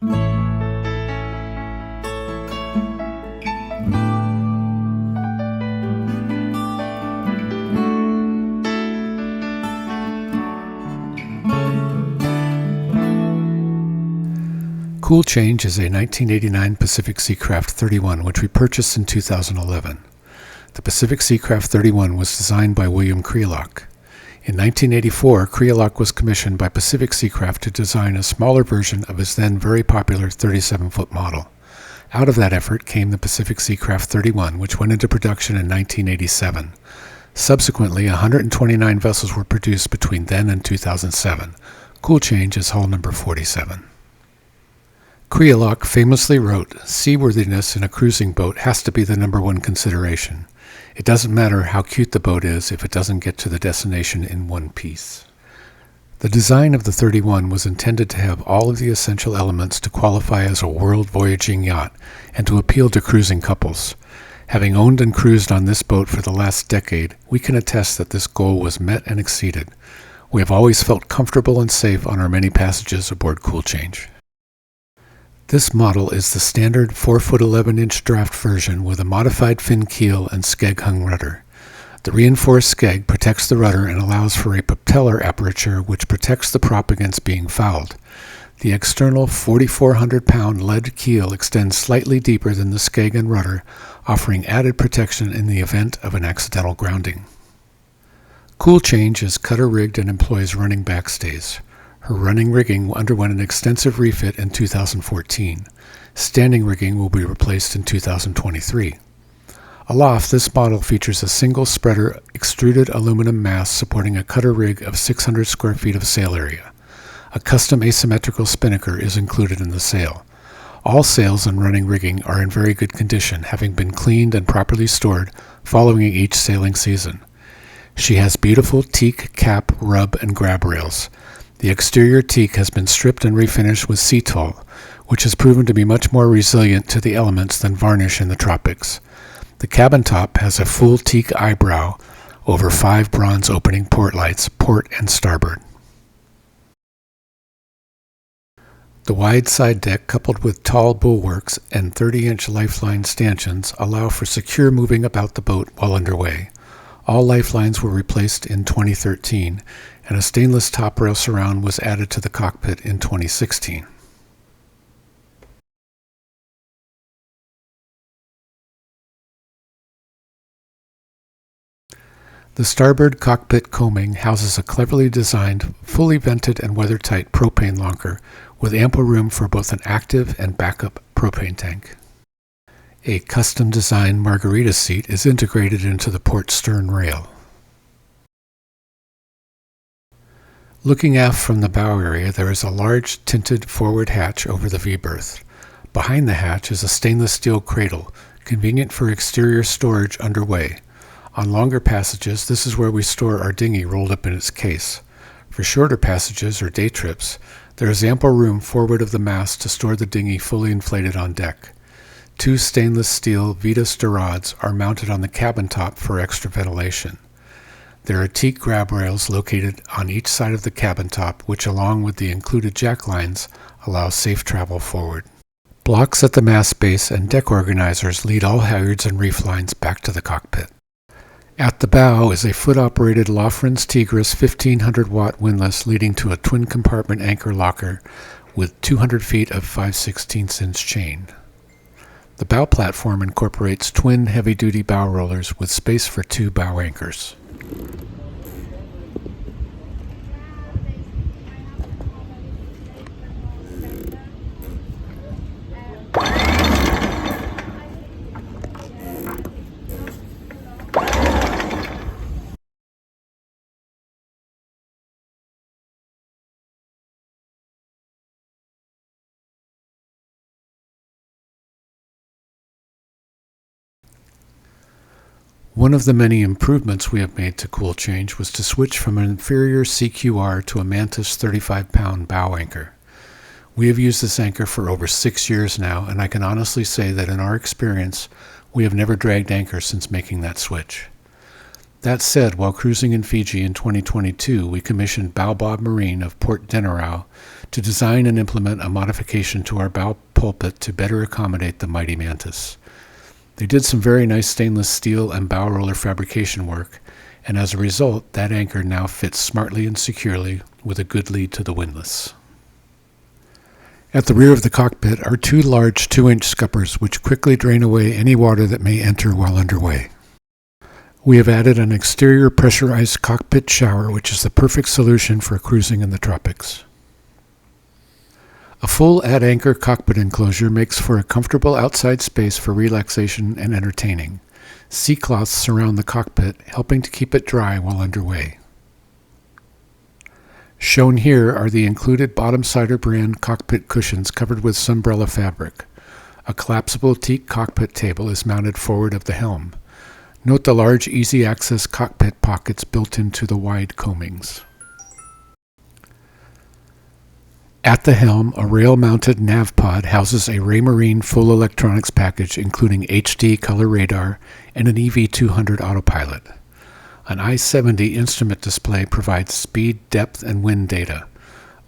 Cool Change is a 1989 Pacific Seacraft 31 which we purchased in 2011. The Pacific Seacraft 31 was designed by William Krelock. In 1984, Krelock was commissioned by Pacific Seacraft to design a smaller version of his then very popular 37-foot model. Out of that effort came the Pacific Seacraft 31, which went into production in 1987. Subsequently, 129 vessels were produced between then and 2007. Cool Change is hull number 47. Krelock famously wrote, "Seaworthiness in a cruising boat has to be the number one consideration. It doesn't matter how cute the boat is if it doesn't get to the destination in one piece." The design of the 31 was intended to have all of the essential elements to qualify as a world voyaging yacht and to appeal to cruising couples. Having owned and cruised on this boat for the last decade, we can attest that this goal was met and exceeded. We have always felt comfortable and safe on our many passages aboard Cool Change. This model is the standard 4-foot 11-inch draft version with a modified fin keel and skeg-hung rudder. The reinforced skeg protects the rudder and allows for a propeller aperture which protects the prop against being fouled. The external 4,400-pound lead keel extends slightly deeper than the skeg and rudder, offering added protection in the event of an accidental grounding. Cool Change is cutter-rigged and employs running backstays. Her running rigging underwent an extensive refit in 2014. Standing rigging will be replaced in 2023. Aloft, this model features a single spreader extruded aluminum mast supporting a cutter rig of 600 square feet of sail area. A custom asymmetrical spinnaker is included in the sail. All sails and running rigging are in very good condition, having been cleaned and properly stored following each sailing season. She has beautiful teak, cap, rub, and grab rails. The exterior teak has been stripped and refinished with Seatol, which has proven to be much more resilient to the elements than varnish in the tropics. The cabin top has a full teak eyebrow over 5 bronze opening port lights, port and starboard. The wide side deck, coupled with tall bulwarks and 30-inch lifeline stanchions, allow for secure moving about the boat while underway. All lifelines were replaced in 2013, and a stainless top rail surround was added to the cockpit in 2016. The starboard cockpit coaming houses a cleverly designed, fully vented and weathertight propane locker with ample room for both an active and backup propane tank. A custom-designed margarita seat is integrated into the port stern rail. Looking aft from the bow area, there is a large tinted forward hatch over the V-berth. Behind the hatch is a stainless steel cradle, convenient for exterior storage underway. On longer passages, this is where we store our dinghy rolled up in its case. For shorter passages or day trips, there is ample room forward of the mast to store the dinghy fully inflated on deck. 2 stainless steel Vitas Dorads are mounted on the cabin top for extra ventilation. There are teak grab rails located on each side of the cabin top, which along with the included jack lines allow safe travel forward. Blocks at the mast base and deck organizers lead all halyards and reef lines back to the cockpit. At the bow is a foot-operated Lofren's Tigris 1500-watt windlass leading to a twin-compartment anchor locker with 200 feet of 5/16" chain. The bow platform incorporates twin heavy-duty bow rollers with space for 2 bow anchors. One of the many improvements we have made to Cool Change was to switch from an inferior CQR to a Mantis 35-pound bow anchor. We have used this anchor for over 6 years now, and I can honestly say that in our experience, we have never dragged anchor since making that switch. That said, while cruising in Fiji in 2022, we commissioned Baobab Marine of Port Denarau to design and implement a modification to our bow pulpit to better accommodate the mighty mantis. They did some very nice stainless steel and bow roller fabrication work, and as a result, that anchor now fits smartly and securely with a good lead to the windlass. At the rear of the cockpit are two large 2-inch scuppers which quickly drain away any water that may enter while underway. We have added an exterior pressurized cockpit shower, which is the perfect solution for cruising in the tropics. A full at-anchor cockpit enclosure makes for a comfortable outside space for relaxation and entertaining. Sea cloths surround the cockpit, helping to keep it dry while underway. Shown here are the included Bottom-Sider brand cockpit cushions covered with Sunbrella fabric. A collapsible teak cockpit table is mounted forward of the helm. Note the large easy-access cockpit pockets built into the wide coamings. At the helm, a rail-mounted nav pod houses a Raymarine full electronics package including HD color radar and an EV200 autopilot. An I-70 instrument display provides speed, depth, and wind data.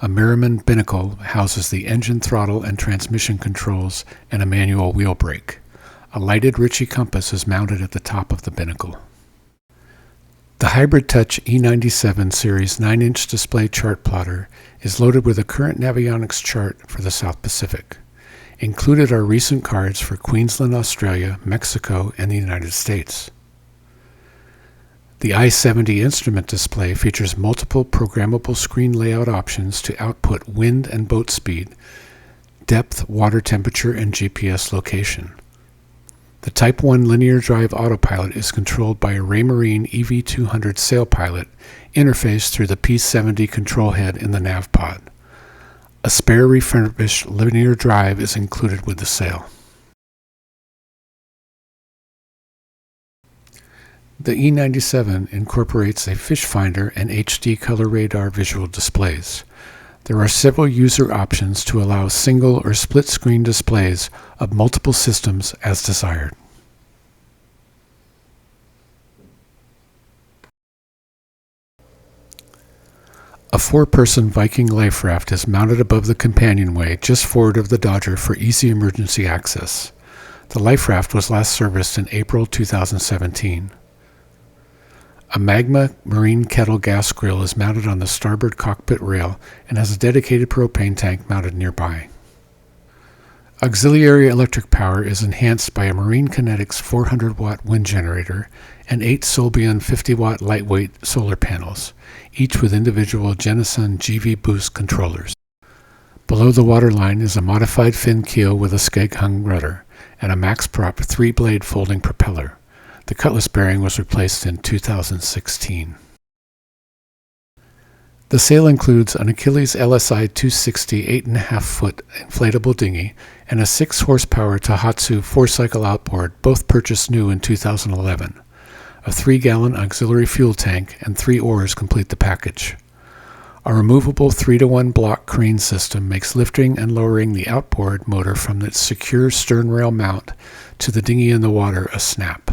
A Merriman binnacle houses the engine throttle and transmission controls and a manual wheel brake. A lighted Ritchie compass is mounted at the top of the binnacle. The Hybrid Touch E97 Series 9-inch display chart plotter is loaded with a current Navionics chart for the South Pacific. Included are recent cards for Queensland, Australia, Mexico, and the United States. The I-70 instrument display features multiple programmable screen layout options to output wind and boat speed, depth, water temperature, and GPS location. The Type 1 linear drive autopilot is controlled by a Raymarine EV200 sail pilot interfaced through the P70 control head in the nav pod. A spare refurbished linear drive is included with the sail. The E97 incorporates a fish finder and HD color radar visual displays. There are several user options to allow single or split screen displays of multiple systems as desired. A 4-person Viking life raft is mounted above the companionway just forward of the Dodger for easy emergency access. The life raft was last serviced in April 2017. A Magma marine kettle gas grill is mounted on the starboard cockpit rail and has a dedicated propane tank mounted nearby. Auxiliary electric power is enhanced by a Marine Kinetics 400-watt wind generator and 8 Solbian 50-watt lightweight solar panels, each with individual Genasun GV Boost controllers. Below the waterline is a modified fin keel with a skeg-hung rudder and a max prop 3-blade folding propeller. The cutlass bearing was replaced in 2016. The sail includes an Achilles LSI 260 8.5-foot inflatable dinghy and a 6-horsepower Tohatsu 4-cycle outboard, both purchased new in 2011. A 3-gallon auxiliary fuel tank and 3 oars complete the package. A removable 3-to-1 block crane system makes lifting and lowering the outboard motor from its secure stern rail mount to the dinghy in the water a snap.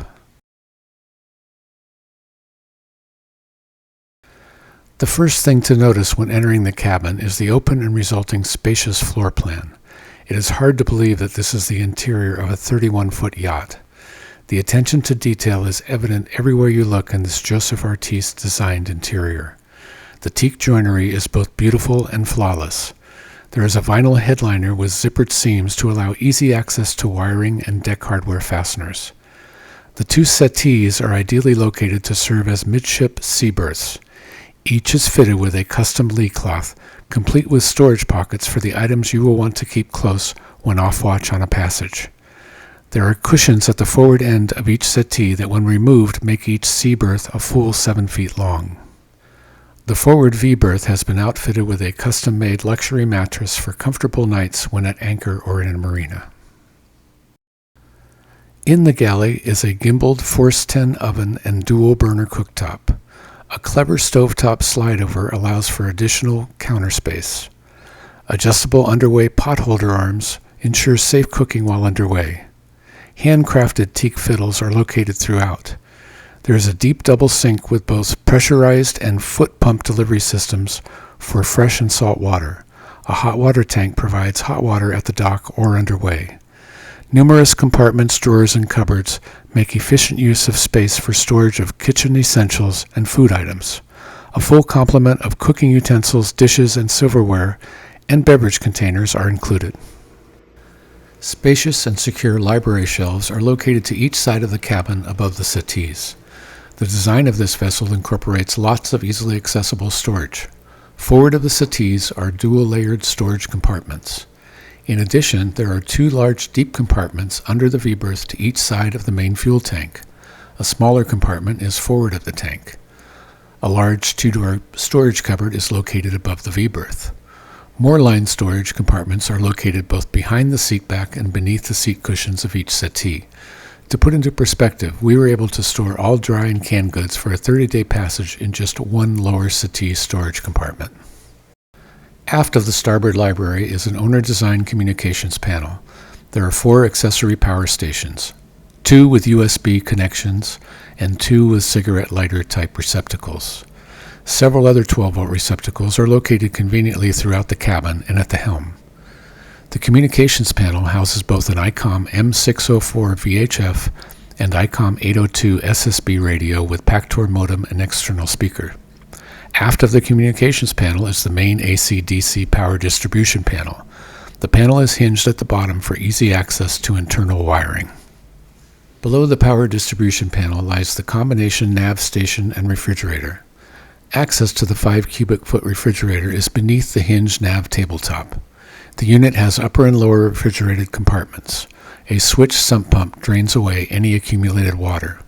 The first thing to notice when entering the cabin is the open and resulting spacious floor plan. It is hard to believe that this is the interior of a 31-foot yacht. The attention to detail is evident everywhere you look in this Joseph Artiste designed interior. The teak joinery is both beautiful and flawless. There is a vinyl headliner with zippered seams to allow easy access to wiring and deck hardware fasteners. The 2 settees are ideally located to serve as midship sea berths. Each is fitted with a custom lee cloth, complete with storage pockets for the items you will want to keep close when off watch on a passage. There are cushions at the forward end of each settee that when removed make each sea berth a full 7 feet long. The forward V-berth has been outfitted with a custom-made luxury mattress for comfortable nights when at anchor or in a marina. In the galley is a gimbaled Force 10 oven and dual burner cooktop. A clever stovetop slide-over allows for additional counter space. Adjustable underway potholder arms ensure safe cooking while underway. Handcrafted teak fiddles are located throughout. There is a deep double sink with both pressurized and foot pump delivery systems for fresh and salt water. A hot water tank provides hot water at the dock or underway. Numerous compartments, drawers, and cupboards make efficient use of space for storage of kitchen essentials and food items. A full complement of cooking utensils, dishes, and silverware and beverage containers are included. Spacious and secure library shelves are located to each side of the cabin above the settees. The design of this vessel incorporates lots of easily accessible storage. Forward of the settees are dual-layered storage compartments. In addition, there are two large deep compartments under the V-berth to each side of the main fuel tank. A smaller compartment is forward of the tank. A large two-door storage cupboard is located above the V-berth. More line storage compartments are located both behind the seat back and beneath the seat cushions of each settee. To put into perspective, we were able to store all dry and canned goods for a 30-day passage in just one lower settee storage compartment. Aft of the starboard library is an owner-designed communications panel. There are 4 accessory power stations, 2 with USB connections and 2 with cigarette lighter type receptacles. Several other 12-volt receptacles are located conveniently throughout the cabin and at the helm. The communications panel houses both an ICOM M604 VHF and ICOM 802 SSB radio with Pactor modem and external speaker. Aft of the communications panel is the main AC-DC power distribution panel. The panel is hinged at the bottom for easy access to internal wiring. Below the power distribution panel lies the combination nav station and refrigerator. Access to the 5 cubic foot refrigerator is beneath the hinged nav tabletop. The unit has upper and lower refrigerated compartments. A switch sump pump drains away any accumulated water.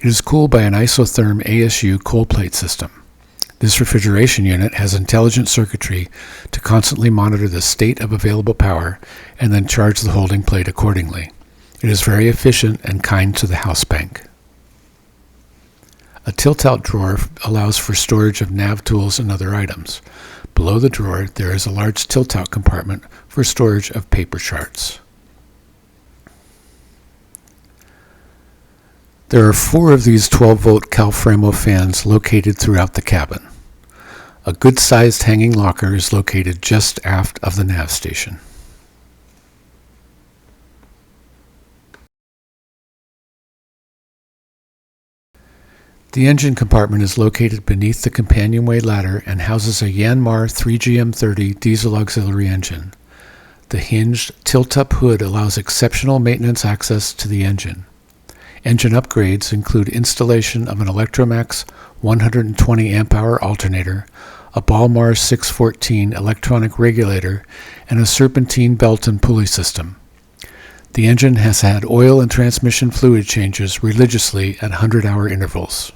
It is cooled by an isotherm ASU cold plate system. This refrigeration unit has intelligent circuitry to constantly monitor the state of available power and then charge the holding plate accordingly. It is very efficient and kind to the house bank. A tilt-out drawer allows for storage of nav tools and other items. Below the drawer, there is a large tilt-out compartment for storage of paper charts. There are 4 of these 12-volt Calframo fans located throughout the cabin. A good-sized hanging locker is located just aft of the nav station. The engine compartment is located beneath the companionway ladder and houses a Yanmar 3GM30 diesel auxiliary engine. The hinged tilt-up hood allows exceptional maintenance access to the engine. Engine upgrades include installation of an Electromax 120 amp-hour alternator, a Balmar 614 electronic regulator, and a serpentine belt and pulley system. The engine has had oil and transmission fluid changes religiously at 100-hour intervals.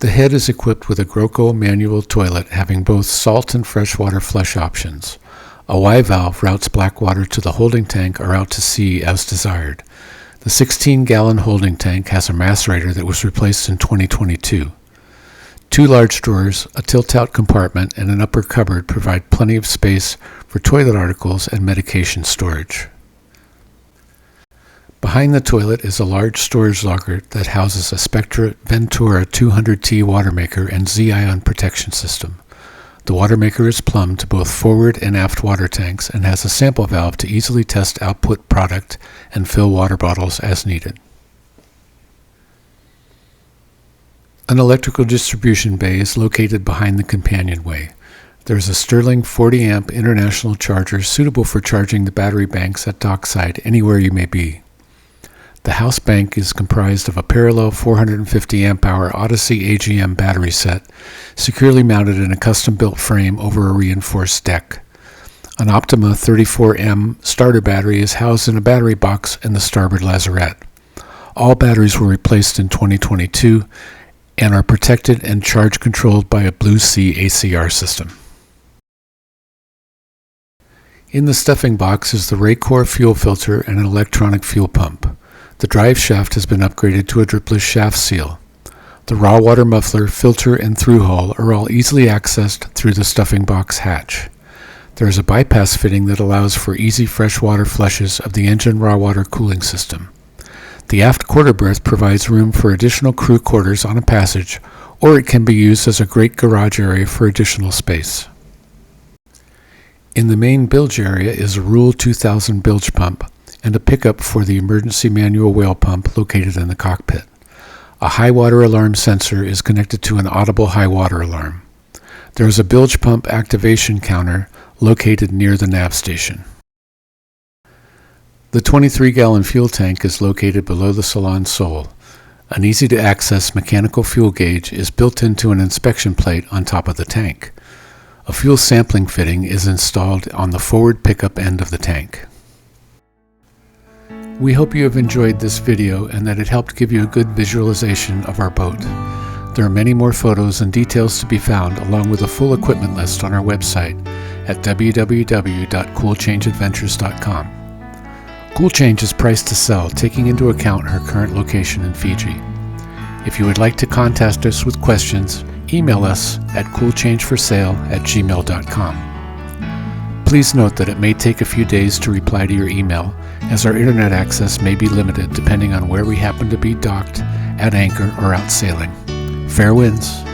The head is equipped with a Groco manual toilet having both salt and freshwater flush options. A Y valve routes black water to the holding tank or out to sea as desired. The 16-gallon holding tank has a macerator that was replaced in 2022. 2 large drawers, a tilt-out compartment, and an upper cupboard provide plenty of space for toilet articles and medication storage. Behind the toilet is a large storage locker that houses a Spectra Ventura 200T water maker and Z-ion protection system. The water maker is plumbed to both forward and aft water tanks and has a sample valve to easily test output product and fill water bottles as needed. An electrical distribution bay is located behind the companionway. There is a Sterling 40-amp international charger suitable for charging the battery banks at dockside anywhere you may be. The house bank is comprised of a parallel 450 amp-hour Odyssey AGM battery set, securely mounted in a custom-built frame over a reinforced deck. An Optima 34M starter battery is housed in a battery box in the starboard lazarette. All batteries were replaced in 2022 and are protected and charge-controlled by a Blue Sea ACR system. In the stuffing box is the Raycor fuel filter and an electronic fuel pump. The drive shaft has been upgraded to a dripless shaft seal. The raw water muffler, filter, and through hull are all easily accessed through the stuffing box hatch. There is a bypass fitting that allows for easy freshwater flushes of the engine raw water cooling system. The aft quarter berth provides room for additional crew quarters on a passage, or it can be used as a great garage area for additional space. In the main bilge area is a Rule 2000 bilge pump and a pickup for the emergency manual whale pump located in the cockpit. A high water alarm sensor is connected to an audible high water alarm. There is a bilge pump activation counter located near the nav station. The 23-gallon fuel tank is located below the salon sole. An easy-to-access mechanical fuel gauge is built into an inspection plate on top of the tank. A fuel sampling fitting is installed on the forward pickup end of the tank. We hope you have enjoyed this video and that it helped give you a good visualization of our boat. There are many more photos and details to be found along with a full equipment list on our website at www.coolchangeadventures.com. CoolChange is priced to sell, taking into account her current location in Fiji. If you would like to contact us with questions, email us at coolchangeforsale@gmail.com. Please note that it may take a few days to reply to your email, as our internet access may be limited depending on where we happen to be docked, at anchor, or out sailing. Fair winds!